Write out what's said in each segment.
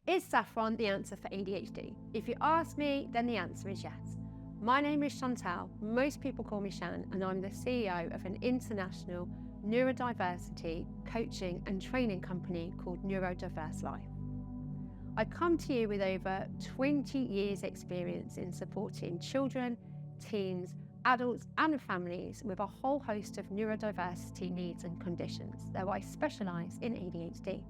Is saffron the answer for ADHD? If you ask me, then the answer is yes. My name is Chantal, most people call me Shan, and I'm the CEO of an international neurodiversity coaching and training company called Neurodiverse Life. I come to you with over 20 years experience in supporting children, teens, adults and families with a whole host of neurodiversity needs and conditions, though I specialise in ADHD.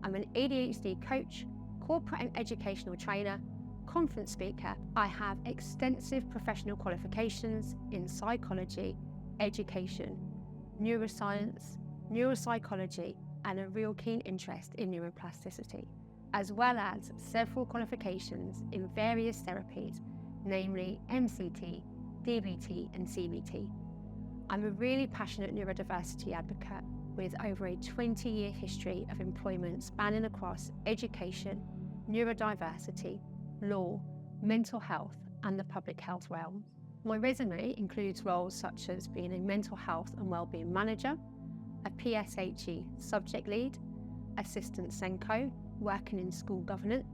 I'm an ADHD coach, corporate and educational trainer, conference speaker. I have extensive professional qualifications in psychology, education, neuroscience, neuropsychology, and a real keen interest in neuroplasticity, as well as several qualifications in various therapies, namely MCT, DBT, and CBT. I'm a really passionate neurodiversity advocate with over a 20-year history of employment spanning across education, neurodiversity, law, mental health, and the public health realm. My resume includes roles such as being a mental health and wellbeing manager, a PSHE subject lead, assistant SENCO, working in school governance,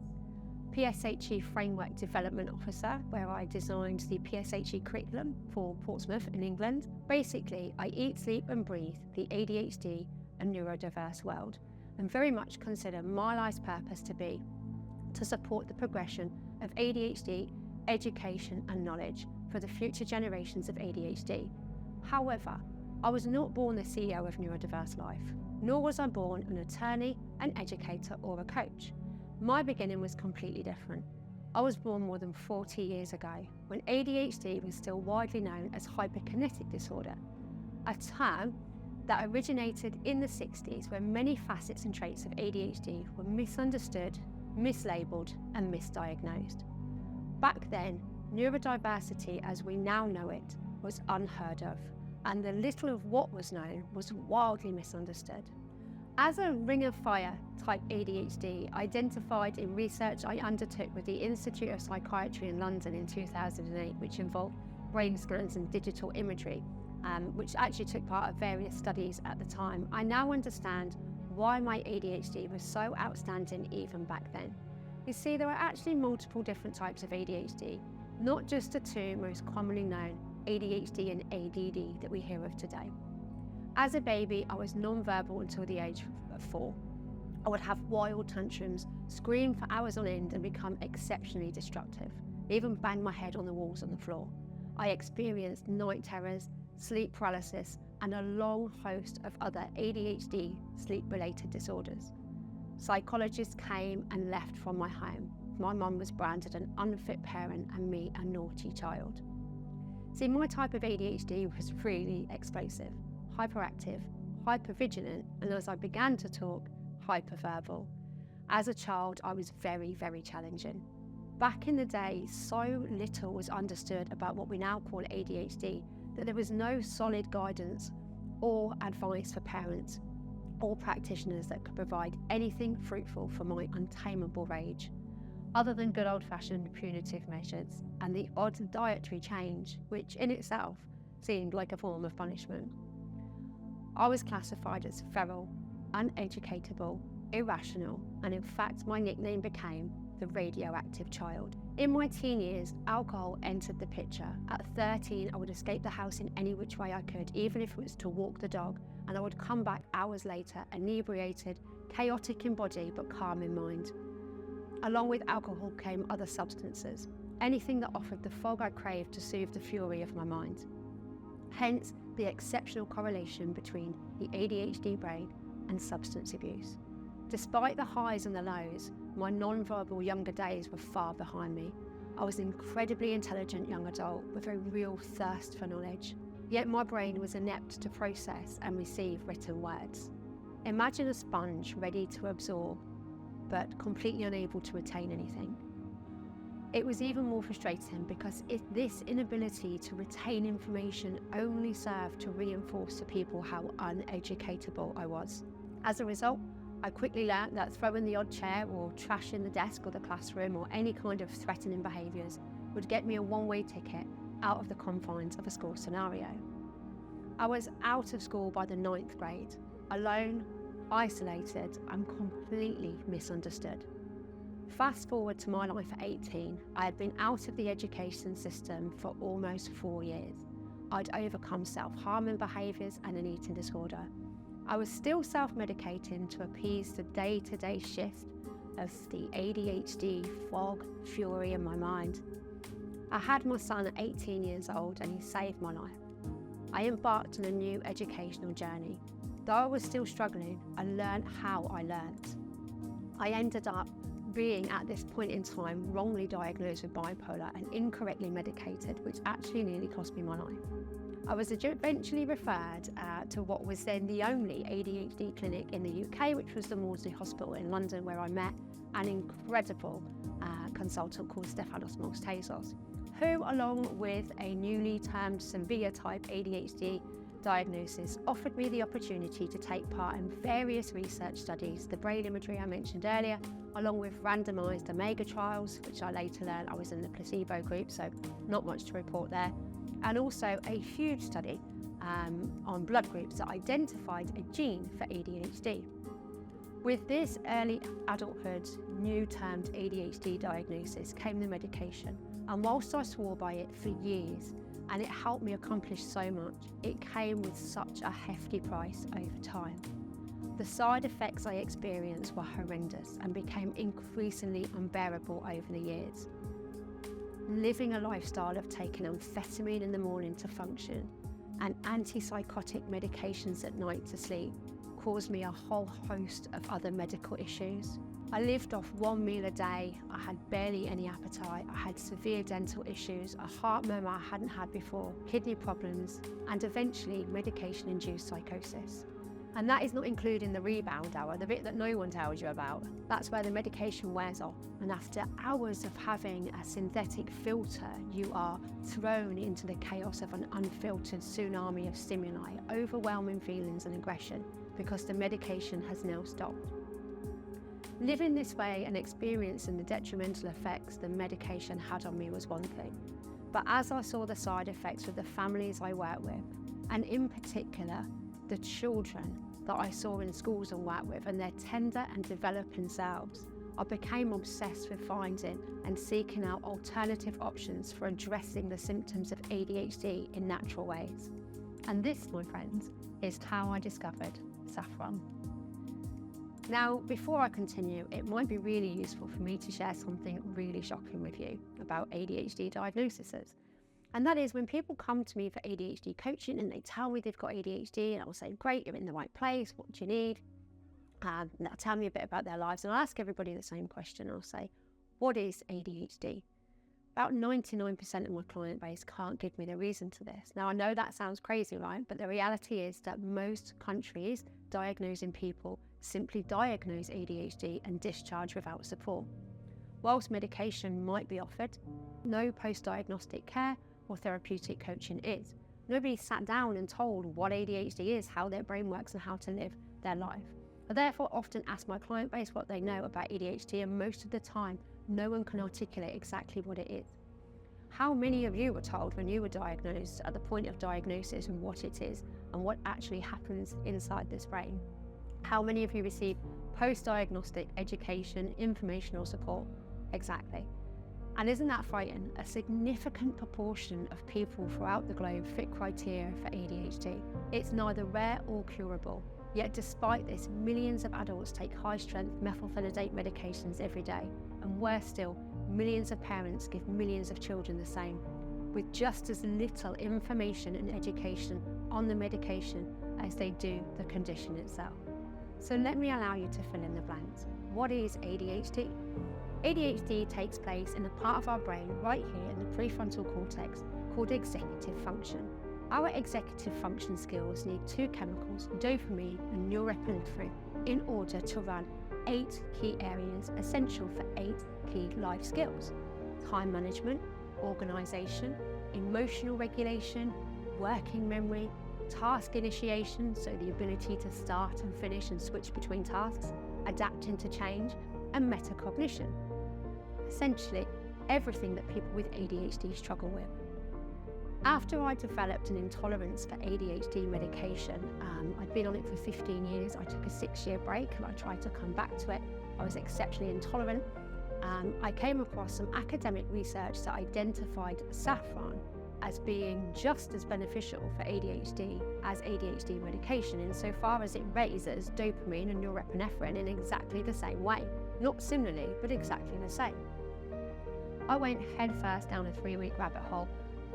PSHE framework development officer, where I designed the PSHE curriculum for Portsmouth in England. Basically, I eat, sleep and breathe the ADHD and neurodiverse world, and very much consider my life's purpose to be to support the progression of ADHD, education and knowledge for the future generations of ADHD. However, I was not born the CEO of Neurodiverse Life, nor was I born an attorney, an educator or a coach. My beginning was completely different. I was born more than 40 years ago, when ADHD was still widely known as hyperkinetic disorder, a term that originated in the 60s when many facets and traits of ADHD were misunderstood, mislabeled and misdiagnosed. Back then, neurodiversity as we now know it was unheard of, and the little of what was known was wildly misunderstood. As a ring of fire type ADHD identified in research I undertook with the Institute of Psychiatry in London in 2008, which involved brain scans and digital imagery, which actually took part of various studies at the time, I now understand why my ADHD was so outstanding even back then. You see, there are actually multiple different types of ADHD, not just the two most commonly known, ADHD and ADD, that we hear of today. As a baby, I was non-verbal until the age of 4. I would have wild tantrums, scream for hours on end and become exceptionally destructive, even bang my head on the walls on the floor. I experienced night terrors, sleep paralysis, and a long host of other ADHD sleep-related disorders. Psychologists came and left from my home. My mum was branded an unfit parent and me a naughty child. See, my type of ADHD was really explosive, hyperactive, hypervigilant, and as I began to talk, hyperverbal. As a child, I was very, very challenging. Back in the day, so little was understood about what we now call ADHD that there was no solid guidance or advice for parents or practitioners that could provide anything fruitful for my untamable rage, other than good old-fashioned punitive measures and the odd dietary change, which in itself seemed like a form of punishment. I was classified as feral, uneducatable, irrational, and in fact my nickname became the radioactive child. In my teen years, alcohol entered the picture. At 13, I would escape the house in any which way I could, even if it was to walk the dog, and I would come back hours later, inebriated, chaotic in body but calm in mind. Along with alcohol came other substances, anything that offered the fog I craved to soothe the fury of my mind. Hence, the exceptional correlation between the ADHD brain and substance abuse. Despite the highs and the lows, my non-verbal younger days were far behind me. I was an incredibly intelligent young adult with a real thirst for knowledge, yet my brain was inept to process and receive written words. Imagine a sponge ready to absorb, but completely unable to retain anything. It was even more frustrating because this inability to retain information only served to reinforce to people how uneducatable I was. As a result, I quickly learnt that throwing the odd chair or trash in the desk or the classroom or any kind of threatening behaviours would get me a one-way ticket out of the confines of a school scenario. I was out of school by the 9th grade, alone, isolated and completely misunderstood. fast forward to my life at 18, I had been out of the education system for almost 4 years. I'd overcome self-harming behaviours and an eating disorder. I was still self-medicating to appease the day-to-day shift of the ADHD fog fury in my mind. I had my son at 18 years old and he saved my life. I embarked on a new educational journey. Though I was still struggling, I learned how I learned. I ended up being, at this point in time, wrongly diagnosed with bipolar and incorrectly medicated, which actually nearly cost me my life. I was eventually referred to what was then the only ADHD clinic in the UK, which was the Maudsley Hospital in London, where I met an incredible consultant called Stefanos Mostasos, who, along with a newly termed severe type ADHD diagnosis, offered me the opportunity to take part in various research studies, the brain imagery I mentioned earlier, along with randomised omega trials, which I later learned I was in the placebo group, so not much to report there, and also a huge study on blood groups that identified a gene for ADHD. With this early adulthood, new termed ADHD diagnosis came the medication, and whilst I swore by it for years, and it helped me accomplish so much, it came with such a hefty price over time. The side effects I experienced were horrendous and became increasingly unbearable over the years. Living a lifestyle of taking amphetamine in the morning to function and antipsychotic medications at night to sleep caused me a whole host of other medical issues. I lived off one meal a day, I had barely any appetite, I had severe dental issues, a heart murmur I hadn't had before, kidney problems, and eventually medication-induced psychosis. And that is not including the rebound hour, the bit that no one tells you about. That's where the medication wears off. And after hours of having a synthetic filter, you are thrown into the chaos of an unfiltered tsunami of stimuli, overwhelming feelings and aggression, because the medication has now stopped. Living this way and experiencing the detrimental effects the medication had on me was one thing. But as I saw the side effects with the families I work with, and in particular, the children that I saw in schools and worked with and their tender and developing selves, I became obsessed with finding and seeking out alternative options for addressing the symptoms of ADHD in natural ways. And this, my friends, is how I discovered Saffron. Now, before I continue, it might be really useful for me to share something really shocking with you about ADHD diagnoses. And that is when people come to me for ADHD coaching and they tell me they've got ADHD, and I'll say, great, you're in the right place, what do you need? And they'll tell me a bit about their lives, and I'll ask everybody the same question. I'll say, what is ADHD? About 99% of my client base can't give me the reason to this. Now, I know that sounds crazy, right? But the reality is that most countries diagnosing people simply diagnose ADHD and discharge without support. Whilst medication might be offered, no post-diagnostic care or therapeutic coaching is. Nobody sat down and told what ADHD is, how their brain works, and how to live their life. I therefore often ask my client base what they know about ADHD, and most of the time, no one can articulate exactly what it is. How many of you were told when you were diagnosed at the point of diagnosis and what it is and what actually happens inside this brain? How many of you received post-diagnostic education, information or support? Exactly. And isn't that frightening? A significant proportion of people throughout the globe fit criteria for ADHD. It's neither rare or curable. Yet despite this, millions of adults take high-strength methylphenidate medications every day. And worse still, millions of parents give millions of children the same, with just as little information and education on the medication as they do the condition itself. So let me allow you to fill in the blanks. What is ADHD? ADHD takes place in a part of our brain right here in the prefrontal cortex called executive function. Our executive function skills need two chemicals, dopamine and norepinephrine, in order to run 8 key areas essential for 8 key life skills: time management, organisation, emotional regulation, working memory, task initiation, so the ability to start and finish and switch between tasks, adapting to change, and metacognition. Essentially, everything that people with ADHD struggle with. After I developed an intolerance for ADHD medication, I'd been on it for 15 years, I took a 6-year break and I tried to come back to it. I was exceptionally intolerant. I came across some academic research that identified saffron as being just as beneficial for ADHD as ADHD medication insofar as it raises dopamine and norepinephrine in exactly the same way. Not similarly, but exactly the same. I went headfirst down a 3-week rabbit hole,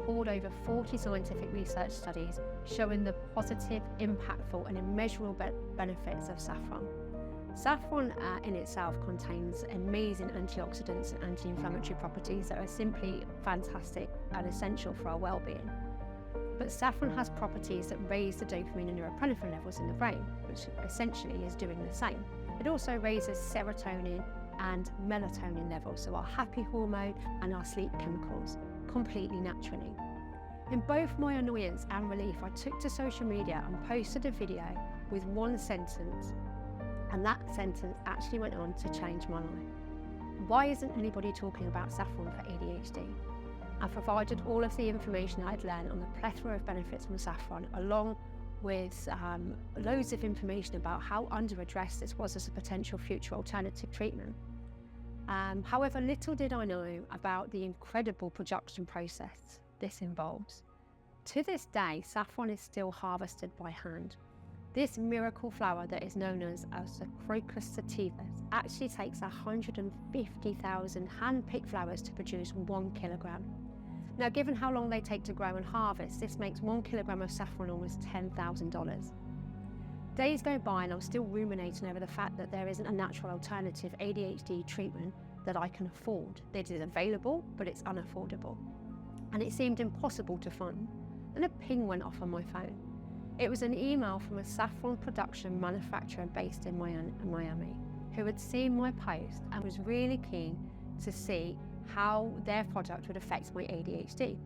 poured over 40 scientific research studies showing the positive, impactful and immeasurable benefits of saffron. Saffron in itself contains amazing antioxidants and anti-inflammatory properties that are simply fantastic and essential for our well-being. But saffron has properties that raise the dopamine and norepinephrine levels in the brain, which essentially is doing the same. It also raises serotonin and melatonin levels, so our happy hormone and our sleep chemicals, completely naturally. In both my annoyance and relief, I took to social media and posted a video with one sentence, and that sentence actually went on to change my life. Why isn't anybody talking about saffron for ADHD? I provided all of the information I'd learned on the plethora of benefits from saffron, along with loads of information about how under-addressed this was as a potential future alternative treatment. However, little did I know about the incredible production process this involves. To this day, saffron is still harvested by hand. This miracle flower that is known as the Crocus sativus actually takes 150,000 hand-picked flowers to produce 1 kilogram. Now, given how long they take to grow and harvest, this makes 1 kilogram of saffron almost $10,000. Days go by and I'm still ruminating over the fact that there isn't a natural alternative ADHD treatment that I can afford. It is available, but it's unaffordable. And it seemed impossible to fund. And a ping went off on my phone. It was an email from a saffron production manufacturer based in Miami, who had seen my post and was really keen to see how their product would affect my ADHD.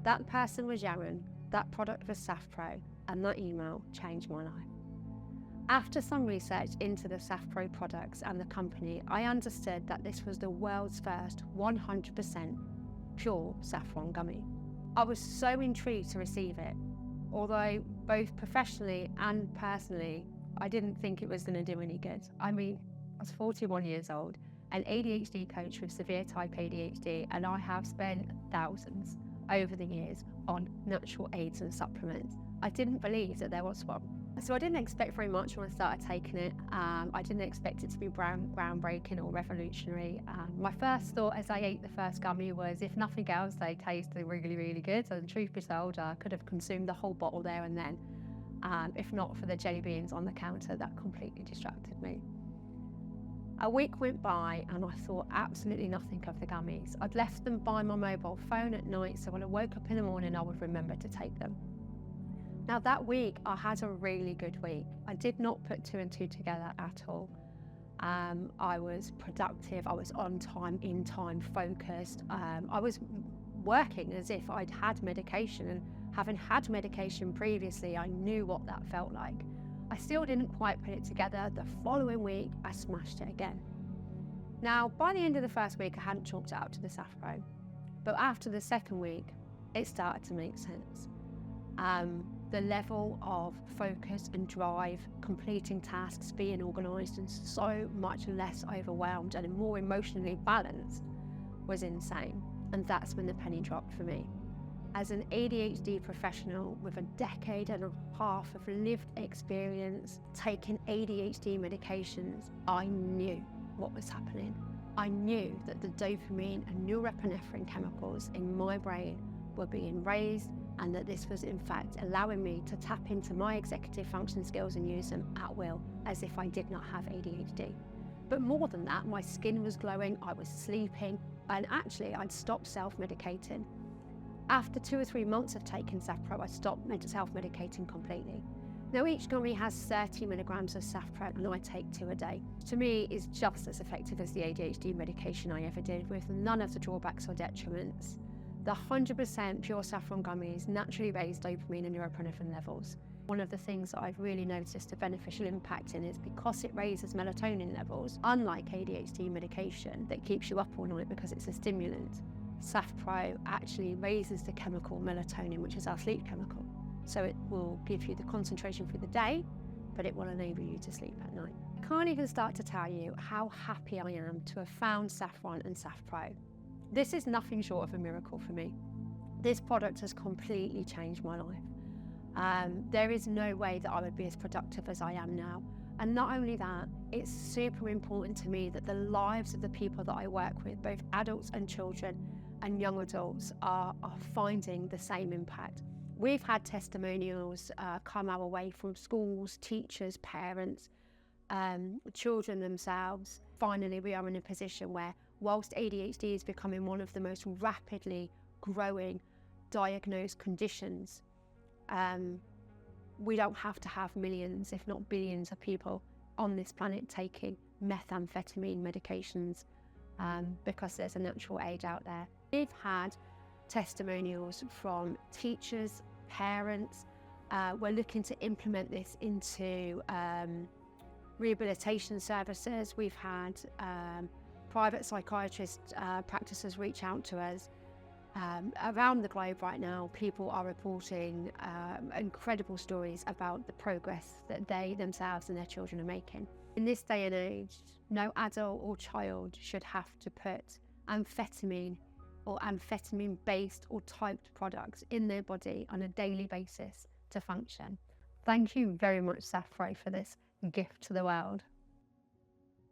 That person was Yaron, that product was SaffPro, and that email changed my life. After some research into the SaffPro products and the company, I understood that this was the world's first 100% pure saffron gummy. I was so intrigued to receive it, although both professionally and personally, I didn't think it was going to do any good. I mean, I was 41 years old, an ADHD coach with severe type ADHD, and I have spent thousands over the years on natural aids and supplements. I didn't believe that there was one. So I didn't expect very much when I started taking it. I didn't expect it to be groundbreaking or revolutionary. My first thought as I ate the first gummy was, if nothing else, they tasted really, really good. And truth be told, I could have consumed the whole bottle there and then, if not for the jelly beans on the counter that completely distracted me. A week went by and I thought absolutely nothing of the gummies. I'd left them by my mobile phone at night, so when I woke up in the morning, I would remember to take them. Now that week, I had a really good week. I did not put 2 and 2 together at all. I was productive, I was on time, in time, focused. I was working as if I'd had medication, and having had medication previously, I knew what that felt like. I still didn't quite put it together. The following week, I smashed it again. Now, by the end of the first week, I hadn't chalked it out to the SaffPro, but after the second week, it started to make sense. The level of focus and drive, completing tasks, being organised and so much less overwhelmed and more emotionally balanced was insane. And that's when the penny dropped for me. As an ADHD professional with a decade and a half of lived experience taking ADHD medications, I knew what was happening. I knew that the dopamine and norepinephrine chemicals in my brain were being raised, and that this was in fact allowing me to tap into my executive function skills and use them at will, as if I did not have ADHD. But more than that, my skin was glowing, I was sleeping, and actually I'd stopped self-medicating. After 2 or 3 months of taking SaffPro, I stopped self-medicating completely. Now each gummy has 30 milligrams of SaffPro and I take 2 a day. To me, is just as effective as the ADHD medication I ever did, with none of the drawbacks or detriments. The 100% pure saffron gummies naturally raise dopamine and norepinephrine levels. One of the things that I've really noticed a beneficial impact in is because it raises melatonin levels, unlike ADHD medication that keeps you up all night because it's a stimulant. SaffPro actually raises the chemical melatonin, which is our sleep chemical. So it will give you the concentration for the day, but it will enable you to sleep at night. I can't even start to tell you how happy I am to have found Saffron and SaffPro. This is nothing short of a miracle for me. This product has completely changed my life. There is no way that I would be as productive as I am now. And not only that, it's super important to me that the lives of the people that I work with, both adults and children and young adults, are finding the same impact. We've had testimonials come our way from schools, teachers, parents, children themselves. Finally, we are in a position where, whilst ADHD is becoming one of the most rapidly growing diagnosed conditions, we don't have to have millions, if not billions, of people on this planet taking methamphetamine medications because there's a natural aid out there. We've had testimonials from teachers, parents. We're looking to implement this into rehabilitation services. We've had private psychiatrist practices reach out to us. Around the globe right now, people are reporting incredible stories about the progress that they themselves and their children are making. In this day and age, no adult or child should have to put amphetamine or amphetamine-based or typed products in their body on a daily basis to function. Thank you very much, SaffPro, for this gift to the world.